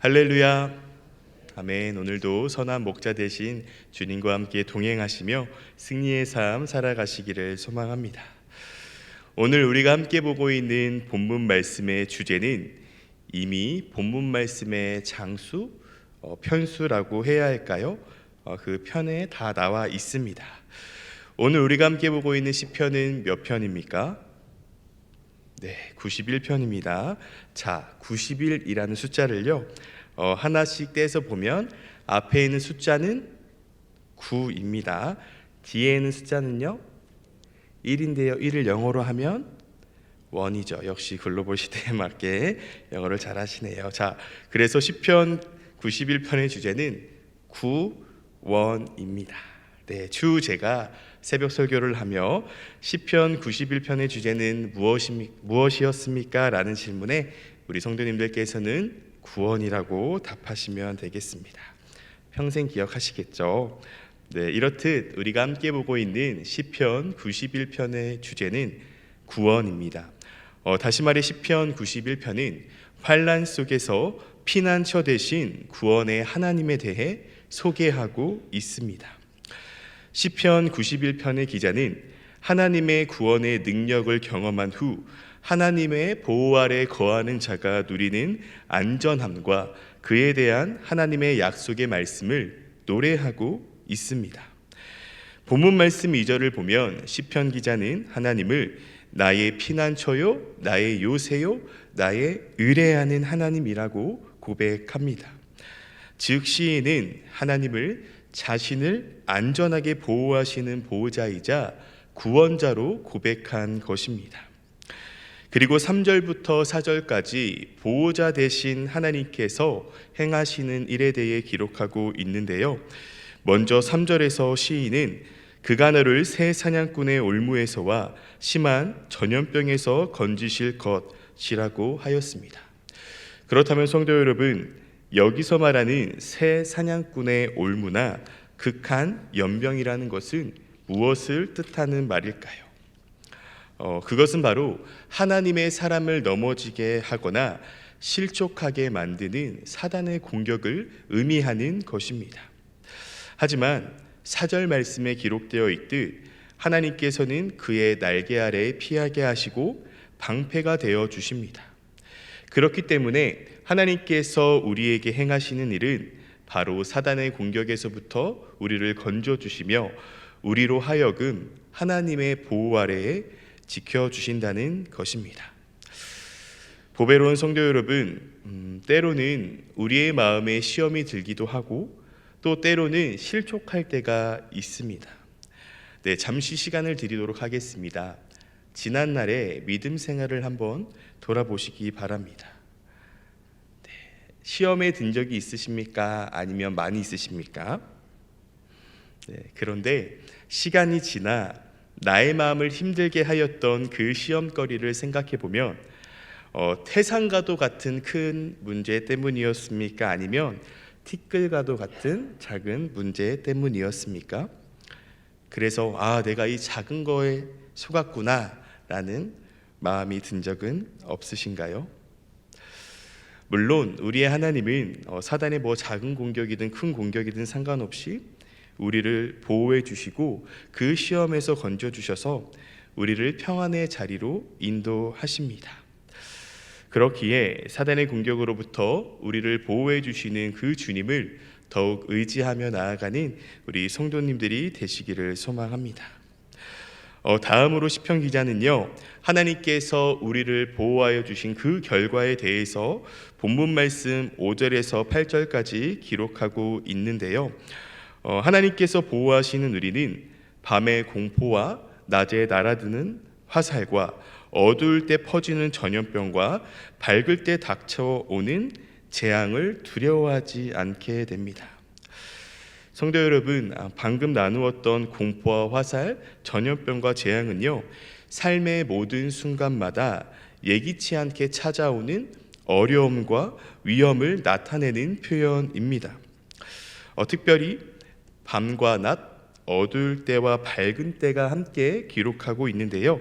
할렐루야. 아멘. 오늘도 선한 목자 되신 주님과 함께 동행하시며 승리의 삶 살아가시기를 소망합니다. 오늘 우리가 함께 보고 있는 본문 말씀의 주제는 이미 본문 말씀의 장수, 편수라고 해야 할까요? 그 편에 다 나와 있습니다. 오늘 우리가 함께 보고 있는 시편은 몇 편입니까? 네, 91편입니다. 자, 91이라는 숫자를요, 하나씩 떼서 보면 앞에 있는 숫자는 9입니다. 뒤에 있는 숫자는요, 1인데요. 1을 영어로 하면 1이죠. 역시 글로벌 시대에 맞게 영어를 잘 하시네요. 자, 그래서 시편 91편의 주제는 9원입니다. 네, 제가 새벽 설교를 하며 시편 91편의 주제는 무엇이었습니까? 라는 질문에 우리 성도님들께서는 구원이라고 답하시면 되겠습니다. 평생 기억하시겠죠? 네, 이렇듯 우리가 함께 보고 있는 시편 91편의 주제는 구원입니다. 다시 말해 시편 91편은 환난 속에서 피난처 되신 구원의 하나님에 대해 소개하고 있습니다. 시편 91편의 기자는 하나님의 구원의 능력을 경험한 후 하나님의 보호 아래 거하는 자가 누리는 안전함과 그에 대한 하나님의 약속의 말씀을 노래하고 있습니다. 본문 말씀 2절을 보면 시편 기자는 하나님을 나의 피난처요, 나의 요새요, 나의 의뢰하는 하나님이라고 고백합니다. 즉 시인은 하나님을 자신을 안전하게 보호하시는 보호자이자 구원자로 고백한 것입니다. 그리고 3절부터 4절까지 보호자 되신 하나님께서 행하시는 일에 대해 기록하고 있는데요. 먼저 3절에서 시인은 그가 너를 새 사냥꾼의 올무에서와 심한 전염병에서 건지실 것이라고 하였습니다. 그렇다면 성도 여러분, 여기서 말하는 새 사냥꾼의 올무나 극한 연병이라는 것은 무엇을 뜻하는 말일까요? 그것은 바로 하나님의 사람을 넘어지게 하거나 실족하게 만드는 사단의 공격을 의미하는 것입니다. 하지만 4절 말씀에 기록되어 있듯 하나님께서는 그의 날개 아래에 피하게 하시고 방패가 되어 주십니다. 그렇기 때문에 하나님께서 우리에게 행하시는 일은 바로 사단의 공격에서부터 우리를 건져주시며 우리로 하여금 하나님의 보호 아래에 지켜주신다는 것입니다. 보배로운 성도 여러분, 때로는 우리의 마음에 시험이 들기도 하고 또 때로는 실족할 때가 있습니다. 네, 잠시 시간을 드리도록 하겠습니다. 지난날의 믿음 생활을 한번 돌아보시기 바랍니다. 네, 시험에 든 적이 있으십니까? 아니면 많이 있으십니까? 네, 그런데 시간이 지나 나의 마음을 힘들게 하였던 그 시험거리를 생각해 보면 태산과도 같은 큰 문제 때문이었습니까? 아니면 티끌과도 같은 작은 문제 때문이었습니까? 그래서 내가 이 작은 거에 속았구나 라는 마음이 든 적은 없으신가요? 물론 우리의 하나님은 사단의 작은 공격이든 큰 공격이든 상관없이 우리를 보호해 주시고 그 시험에서 건져 주셔서 우리를 평안의 자리로 인도하십니다. 그렇기에 사단의 공격으로부터 우리를 보호해 주시는 그 주님을 더욱 의지하며 나아가는 우리 성도님들이 되시기를 소망합니다. 다음으로 시편 기자는요, 하나님께서 우리를 보호하여 주신 그 결과에 대해서 본문 말씀 5절에서 8절까지 기록하고 있는데요. 하나님께서 보호하시는 우리는 밤의 공포와 낮에 날아드는 화살과 어두울 때 퍼지는 전염병과 밝을 때 닥쳐오는 재앙을 두려워하지 않게 됩니다. 성도 여러분, 방금 나누었던 공포와 화살, 전염병과 재앙은요, 삶의 모든 순간마다 예기치 않게 찾아오는 어려움과 위험을 나타내는 표현입니다. 특별히 밤과 낮, 어두울 때와 밝은 때가 함께 기록하고 있는데요.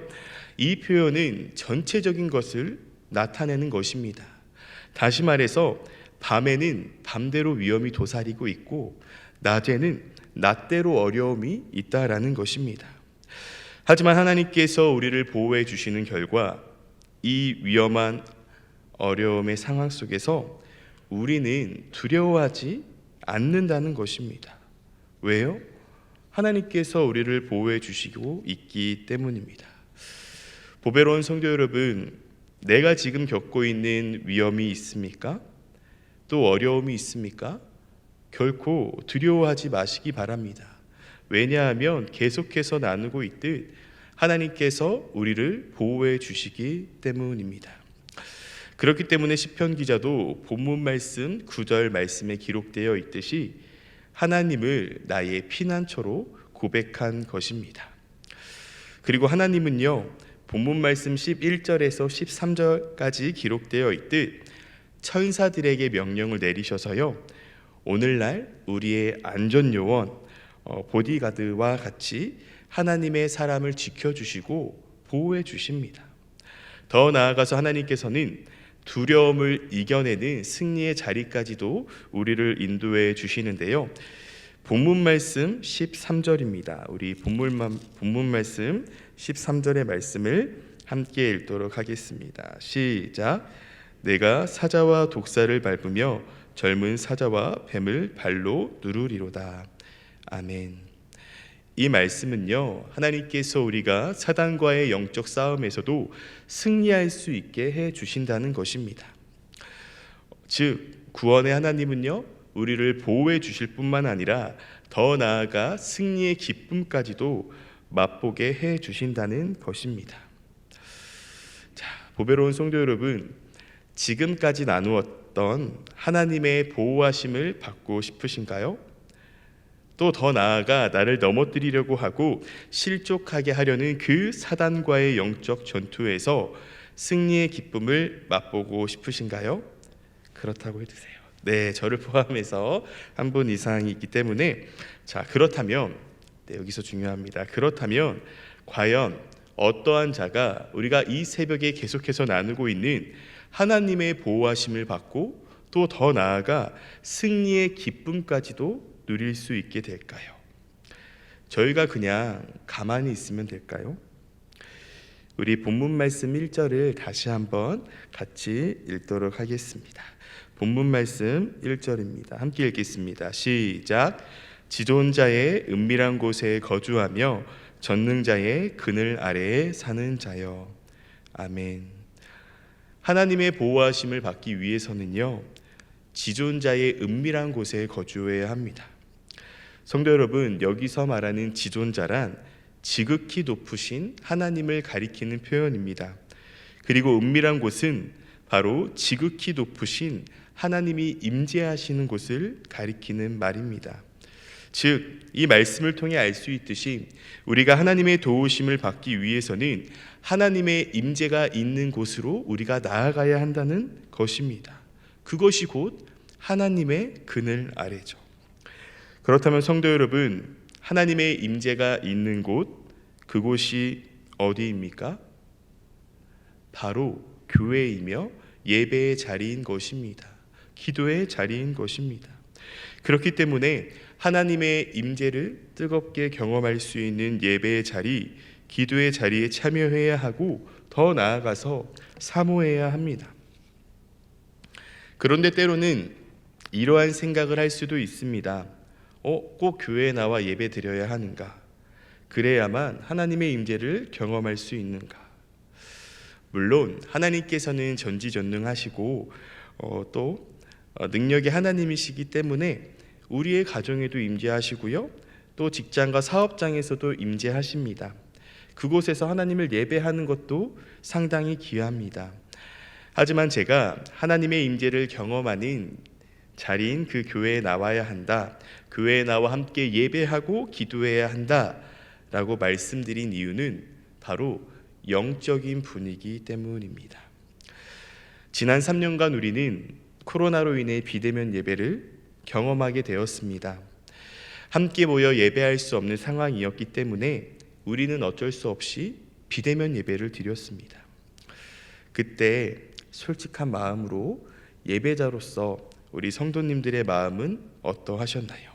이 표현은 전체적인 것을 나타내는 것입니다. 다시 말해서 밤에는 밤대로 위험이 도사리고 있고 낮에는 낮대로 어려움이 있다라는 것입니다. 하지만 하나님께서 우리를 보호해 주시는 결과 이 위험한 어려움의 상황 속에서 우리는 두려워하지 않는다는 것입니다. 왜요? 하나님께서 우리를 보호해 주시고 있기 때문입니다. 보배로운 성도 여러분, 내가 지금 겪고 있는 위험이 있습니까? 또 어려움이 있습니까? 결코 두려워하지 마시기 바랍니다. 왜냐하면 계속해서 나누고 있듯 하나님께서 우리를 보호해 주시기 때문입니다. 그렇기 때문에 시편 기자도 본문 말씀 9절 말씀에 기록되어 있듯이 하나님을 나의 피난처로 고백한 것입니다. 그리고 하나님은요, 본문 말씀 11절에서 13절까지 기록되어 있듯 천사들에게 명령을 내리셔서요, 오늘날 우리의 안전요원 보디가드와 같이 하나님의 사람을 지켜주시고 보호해 주십니다. 더 나아가서 하나님께서는 두려움을 이겨내는 승리의 자리까지도 우리를 인도해 주시는데요. 본문 말씀 13절입니다. 우리 본문 말씀 13절의 말씀을 함께 읽도록 하겠습니다. 시작. 내가 사자와 독사를 밟으며 젊은 사자와 뱀을 발로 누르리로다. 아멘. 이 말씀은요, 하나님께서 우리가 사단과의 영적 싸움에서도 승리할 수 있게 해 주신다는 것입니다. 즉, 구원의 하나님은요, 우리를 보호해 주실 뿐만 아니라 더 나아가 승리의 기쁨까지도 맛보게 해 주신다는 것입니다. 자, 보배로운 성도 여러분, 지금까지 나누었던 하나님의 보호하심을 받고 싶으신가요? 또 더 나아가 나를 넘어뜨리려고 하고 실족하게 하려는 그 사단과의 영적 전투에서 승리의 기쁨을 맛보고 싶으신가요? 그렇다고 해주세요. 네, 저를 포함해서 한 분 이상이 있기 때문에, 자, 그렇다면, 네, 여기서 중요합니다. 그렇다면 과연 어떠한 자가 우리가 이 새벽에 계속해서 나누고 있는 하나님의 보호하심을 받고 또 더 나아가 승리의 기쁨까지도 누릴 수 있게 될까요? 저희가 그냥 가만히 있으면 될까요? 우리 본문 말씀 1절을 다시 한번 같이 읽도록 하겠습니다. 본문 말씀 1절입니다. 함께 읽겠습니다. 시작. 지존자의 은밀한 곳에 거주하며 전능자의 그늘 아래에 사는 자여. 아멘. 하나님의 보호하심을 받기 위해서는요, 지존자의 은밀한 곳에 거주해야 합니다. 성도 여러분, 여기서 말하는 지존자란 지극히 높으신 하나님을 가리키는 표현입니다. 그리고 은밀한 곳은 바로 지극히 높으신 하나님이 임재하시는 곳을 가리키는 말입니다. 즉, 이 말씀을 통해 알 수 있듯이 우리가 하나님의 도우심을 받기 위해서는 하나님의 임재가 있는 곳으로 우리가 나아가야 한다는 것입니다. 그것이 곧 하나님의 그늘 아래죠. 그렇다면 성도 여러분, 하나님의 임재가 있는 곳, 그곳이 어디입니까? 바로 교회이며 예배의 자리인 것입니다. 기도의 자리인 것입니다. 그렇기 때문에 하나님의 임재를 뜨겁게 경험할 수 있는 예배의 자리, 기도의 자리에 참여해야 하고 더 나아가서 사모해야 합니다. 그런데 때로는 이러한 생각을 할 수도 있습니다. 꼭 교회에 나와 예배 드려야 하는가? 그래야만 하나님의 임재를 경험할 수 있는가? 물론 하나님께서는 전지전능하시고 또 능력의 하나님이시기 때문에 우리의 가정에도 임재하시고요, 또 직장과 사업장에서도 임재하십니다. 그곳에서 하나님을 예배하는 것도 상당히 귀합니다. 하지만 제가 하나님의 임재를 경험하는 자리인 그 교회에 나와야 한다, 교회에 나와 함께 예배하고 기도해야 한다라고 말씀드린 이유는 바로 영적인 분위기 때문입니다. 지난 3년간 우리는 코로나로 인해 비대면 예배를 경험하게 되었습니다. 함께 모여 예배할 수 없는 상황이었기 때문에 우리는 어쩔 수 없이 비대면 예배를 드렸습니다. 그때 솔직한 마음으로 예배자로서 우리 성도님들의 마음은 어떠하셨나요?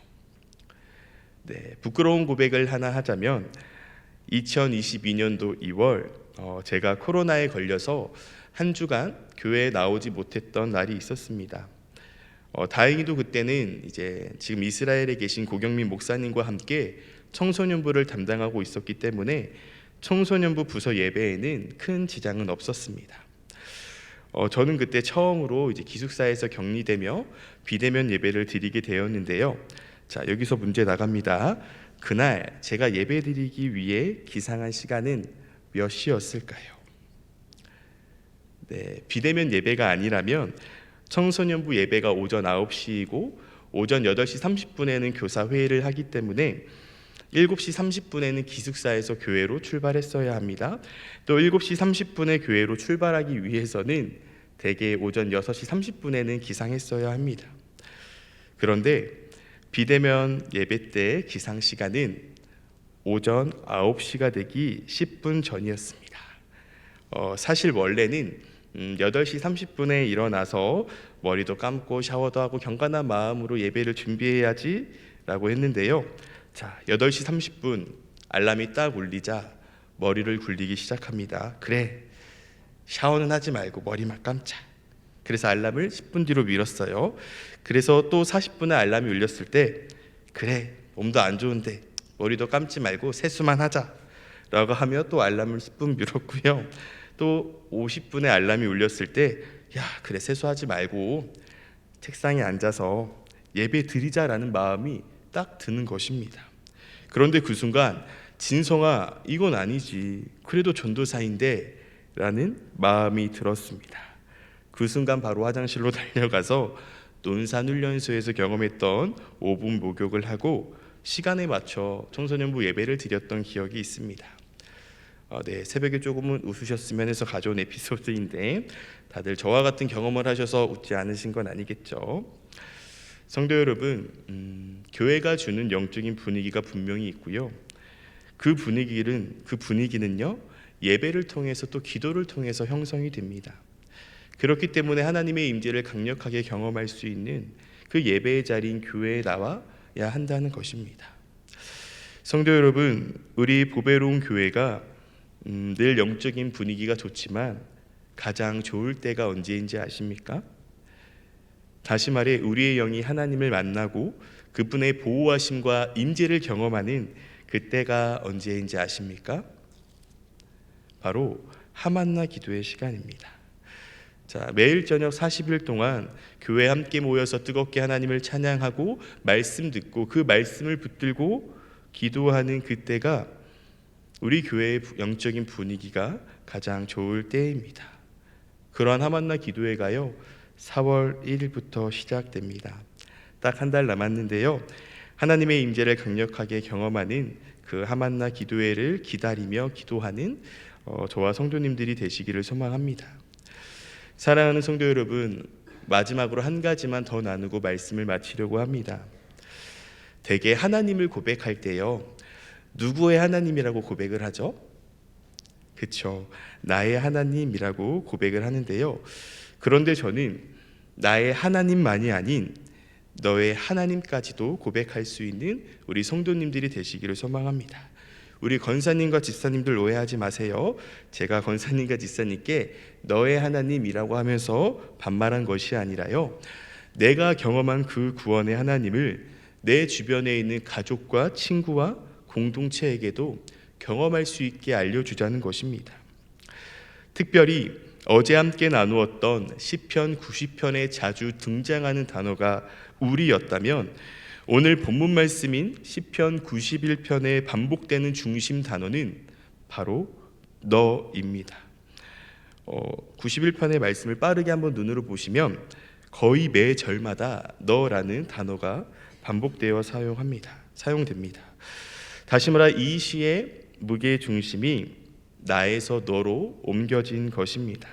네, 부끄러운 고백을 하나 하자면 2022년도 2월 제가 코로나에 걸려서 한 주간 교회에 나오지 못했던 날이 있었습니다. 다행히도 그때는 이제 지금 이스라엘에 계신 고경민 목사님과 함께 청소년부를 담당하고 있었기 때문에 청소년부 부서 예배에는 큰 지장은 없었습니다. 저는 그때 처음으로 이제 기숙사에서 격리되며 비대면 예배를 드리게 되었는데요. 자, 여기서 문제 나갑니다. 그날 제가 예배 드리기 위해 기상한 시간은 몇 시였을까요? 네, 비대면 예배가 아니라면 청소년부 예배가 오전 9시이고 오전 8시 30분에는 교사 회의를 하기 때문에 7시 30분에는 기숙사에서 교회로 출발했어야 합니다. 또 7시 30분에 교회로 출발하기 위해서는 대개 오전 6시 30분에는 기상했어야 합니다. 그런데 비대면 예배 때 기상 시간은 오전 9시가 되기 10분 전이었습니다. 사실 원래는 8시 30분에 일어나서 머리도 감고 샤워도 하고 경건한 마음으로 예배를 준비해야지 라고 했는데요. 자, 8시 30분 알람이 딱 울리자 머리를 굴리기 시작합니다. 그래, 샤워는 하지 말고 머리만 감자. 그래서 알람을 10분 뒤로 미뤘어요. 그래서 또 40분에 알람이 울렸을 때 그래, 몸도 안 좋은데 머리도 감지 말고 세수만 하자 라고 하며 또 알람을 10분 미뤘고요. 또 50분에 알람이 울렸을 때 야, 그래, 세수하지 말고 책상에 앉아서 예배 드리자라는 마음이 딱 드는 것입니다. 그런데 그 순간 진성아, 이건 아니지, 그래도 전도사인데 라는 마음이 들었습니다. 그 순간 바로 화장실로 달려가서 논산훈련소에서 경험했던 5분 목욕을 하고 시간에 맞춰 청소년부 예배를 드렸던 기억이 있습니다. 네, 새벽에 조금은 웃으셨으면 해서 가져온 에피소드인데 다들 저와 같은 경험을 하셔서 웃지 않으신 건 아니겠죠? 성도 여러분, 교회가 주는 영적인 분위기가 분명히 있고요. 그 분위기는요, 예배를 통해서 또 기도를 통해서 형성이 됩니다. 그렇기 때문에 하나님의 임재를 강력하게 경험할 수 있는 그 예배의 자리인 교회에 나와야 한다는 것입니다. 성도 여러분, 우리 보배로운 교회가 늘 영적인 분위기가 좋지만 가장 좋을 때가 언제인지 아십니까? 다시 말해 우리의 영이 하나님을 만나고 그분의 보호하심과 임재를 경험하는 그때가 언제인지 아십니까? 바로 하만나 기도의 시간입니다. 자, 매일 저녁 40일 동안 교회 함께 모여서 뜨겁게 하나님을 찬양하고 말씀 듣고 그 말씀을 붙들고 기도하는 그때가 우리 교회의 영적인 분위기가 가장 좋을 때입니다. 그러한 하만나 기도회가요, 4월 1일부터 시작됩니다. 딱 한 달 남았는데요. 하나님의 임재를 강력하게 경험하는 그 하만나 기도회를 기다리며 기도하는 저와 성도님들이 되시기를 소망합니다. 사랑하는 성도 여러분, 마지막으로 한 가지만 더 나누고 말씀을 마치려고 합니다. 대개 하나님을 고백할 때요, 누구의 하나님이라고 고백을 하죠? 그렇죠, 나의 하나님이라고 고백을 하는데요. 그런데 저는 나의 하나님만이 아닌 너의 하나님까지도 고백할 수 있는 우리 성도님들이 되시기를 소망합니다. 우리 권사님과 집사님들 오해하지 마세요. 제가 권사님과 집사님께 너의 하나님이라고 하면서 반말한 것이 아니라요, 내가 경험한 그 구원의 하나님을 내 주변에 있는 가족과 친구와 공동체에게도 경험할 수 있게 알려주자는 것입니다. 특별히 어제 함께 나누었던 시편 90편에 자주 등장하는 단어가 우리였다면 오늘 본문 말씀인 시편 91편에 반복되는 중심 단어는 바로 너입니다. 91편의 말씀을 빠르게 한번 눈으로 보시면 거의 매 절마다 너라는 단어가 반복되어 사용됩니다. 다시 말해 이 시의 무게 중심이 나에서 너로 옮겨진 것입니다.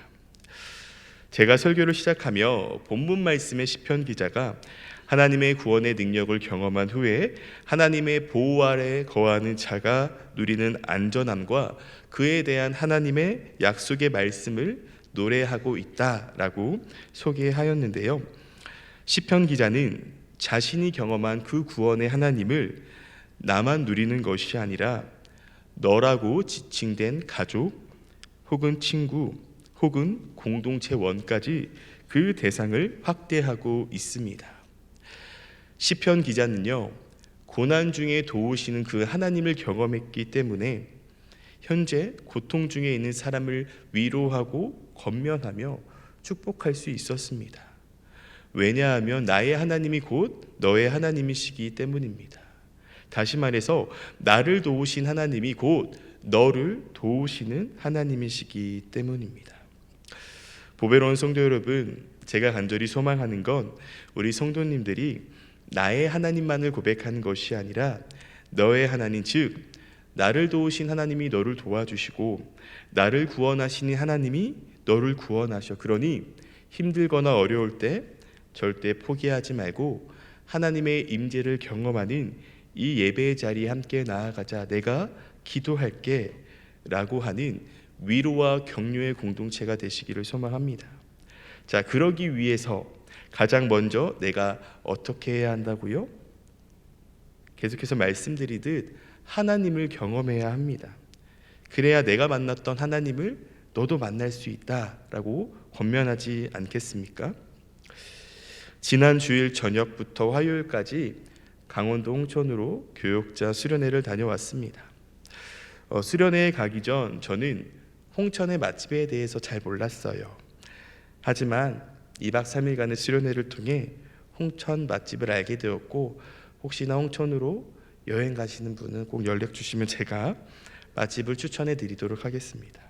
제가 설교를 시작하며 본문 말씀의 시편 기자가 하나님의 구원의 능력을 경험한 후에 하나님의 보호 아래 거하는 자가 누리는 안전함과 그에 대한 하나님의 약속의 말씀을 노래하고 있다라고 소개하였는데요. 시편 기자는 자신이 경험한 그 구원의 하나님을 나만 누리는 것이 아니라 너라고 지칭된 가족 혹은 친구 혹은 공동체원까지 그 대상을 확대하고 있습니다. 시편 기자는요, 고난 중에 도우시는 그 하나님을 경험했기 때문에 현재 고통 중에 있는 사람을 위로하고 권면하며 축복할 수 있었습니다. 왜냐하면 나의 하나님이 곧 너의 하나님이시기 때문입니다. 다시 말해서 나를 도우신 하나님이 곧 너를 도우시는 하나님이시기 때문입니다. 보배로운 성도 여러분, 제가 간절히 소망하는 건 우리 성도님들이 나의 하나님만을 고백하는 것이 아니라 너의 하나님, 즉 나를 도우신 하나님이 너를 도와주시고 나를 구원하시는 하나님이 너를 구원하셔. 그러니 힘들거나 어려울 때 절대 포기하지 말고 하나님의 임재를 경험하는 이 예배의 자리에 함께 나아가자. 내가 기도할게 라고 하는 위로와 격려의 공동체가 되시기를 소망합니다. 자, 그러기 위해서 가장 먼저 내가 어떻게 해야 한다고요? 계속해서 말씀드리듯 하나님을 경험해야 합니다. 그래야 내가 만났던 하나님을 너도 만날 수 있다라고 권면하지 않겠습니까? 지난 주일 저녁부터 화요일까지 강원도 홍천으로 교역자 수련회를 다녀왔습니다. 수련회에 가기 전 저는 홍천의 맛집에 대해서 잘 몰랐어요. 하지만 2박 3일간의 수련회를 통해 홍천 맛집을 알게 되었고, 혹시나 홍천으로 여행 가시는 분은 꼭 연락 주시면 제가 맛집을 추천해 드리도록 하겠습니다.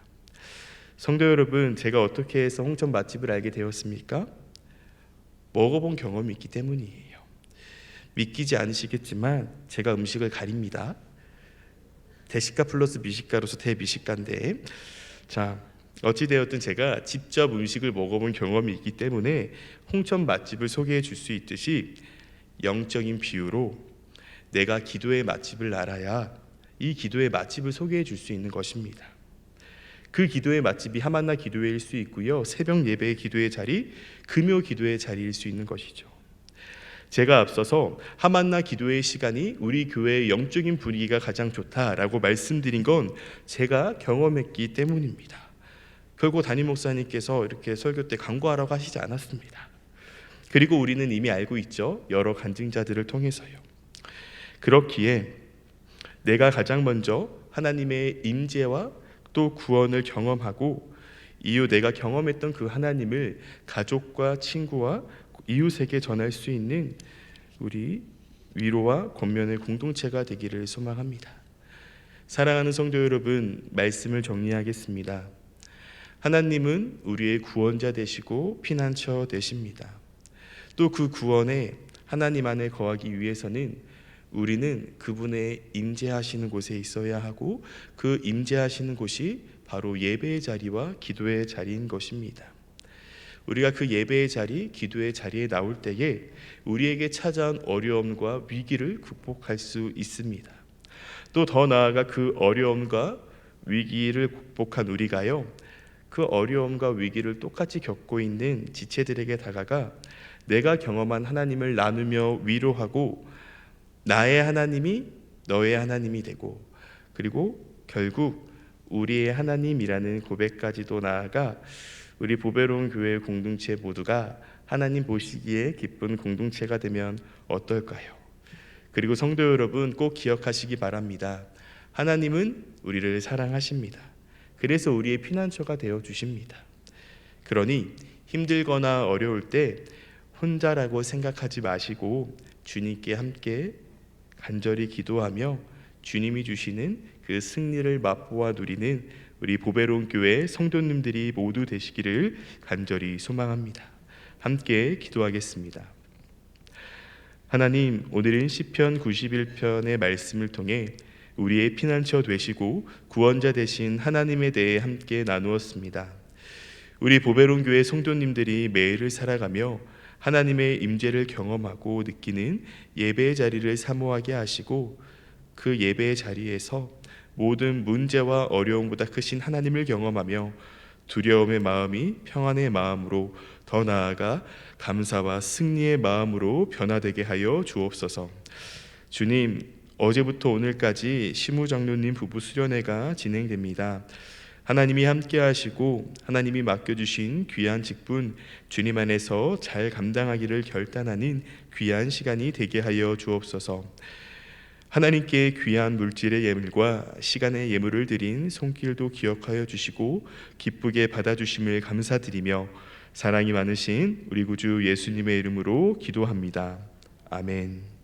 성도 여러분, 제가 어떻게 해서 홍천 맛집을 알게 되었습니까? 먹어본 경험이 있기 때문이에요. 믿기지 않으시겠지만 제가 음식을 가립니다. 대식가 플러스 미식가로서 대미식가인데, 자, 어찌되었든 제가 직접 음식을 먹어본 경험이 있기 때문에 홍천 맛집을 소개해 줄 수 있듯이 영적인 비유로 내가 기도의 맛집을 알아야 이 기도의 맛집을 소개해 줄 수 있는 것입니다. 그 기도의 맛집이 하만나 기도회일 수 있고요, 새벽 예배의 기도의 자리, 금요 기도의 자리일 수 있는 것이죠. 제가 앞서서 하만나 기도의 시간이 우리 교회의 영적인 분위기가 가장 좋다라고 말씀드린 건 제가 경험했기 때문입니다. 결국 담임 목사님께서 이렇게 설교 때 광고하라고 하시지 않았습니다. 그리고 우리는 이미 알고 있죠. 여러 간증자들을 통해서요. 그렇기에 내가 가장 먼저 하나님의 임재와 또 구원을 경험하고 이후 내가 경험했던 그 하나님을 가족과 친구와 이웃에게 전할 수 있는 우리 위로와 권면의 공동체가 되기를 소망합니다. 사랑하는 성도 여러분, 말씀을 정리하겠습니다. 하나님은 우리의 구원자 되시고 피난처 되십니다. 또 그 구원에 하나님 안에 거하기 위해서는 우리는 그분의 임재하시는 곳에 있어야 하고, 그 임재하시는 곳이 바로 예배의 자리와 기도의 자리인 것입니다. 우리가 그 예배의 자리, 기도의 자리에 나올 때에 우리에게 찾아온 어려움과 위기를 극복할 수 있습니다. 또 더 나아가 그 어려움과 위기를 극복한 우리가요, 그 어려움과 위기를 똑같이 겪고 있는 지체들에게 다가가 내가 경험한 하나님을 나누며 위로하고 나의 하나님이 너의 하나님이 되고, 그리고 결국 우리의 하나님이라는 고백까지도 나아가 우리 보배로운 교회 공동체 모두가 하나님 보시기에 기쁜 공동체가 되면 어떨까요? 그리고 성도 여러분, 꼭 기억하시기 바랍니다. 하나님은 우리를 사랑하십니다. 그래서 우리의 피난처가 되어 주십니다. 그러니 힘들거나 어려울 때 혼자라고 생각하지 마시고 주님께 함께 간절히 기도하며 주님이 주시는 그 승리를 맛보아 누리는 우리 보배로운 교회 성도님들이 모두 되시기를 간절히 소망합니다. 함께 기도하겠습니다. 하나님, 오늘은 시편 91편의 말씀을 통해 우리의 피난처 되시고 구원자 되신 하나님에 대해 함께 나누었습니다. 우리 보배로운 교회 성도님들이 매일을 살아가며 하나님의 임재를 경험하고 느끼는 예배의 자리를 사모하게 하시고, 그 예배의 자리에서 모든 문제와 어려움보다 크신 하나님을 경험하며 두려움의 마음이 평안의 마음으로, 더 나아가 감사와 승리의 마음으로 변화되게 하여 주옵소서. 주님, 어제부터 오늘까지 심우장로님 부부 수련회가 진행됩니다. 하나님이 함께 하시고 하나님이 맡겨주신 귀한 직분 주님 안에서 잘 감당하기를 결단하는 귀한 시간이 되게 하여 주옵소서. 하나님께 귀한 물질의 예물과 시간의 예물을 드린 손길도 기억하여 주시고 기쁘게 받아주심을 감사드리며 사랑이 많으신 우리 구주 예수님의 이름으로 기도합니다. 아멘.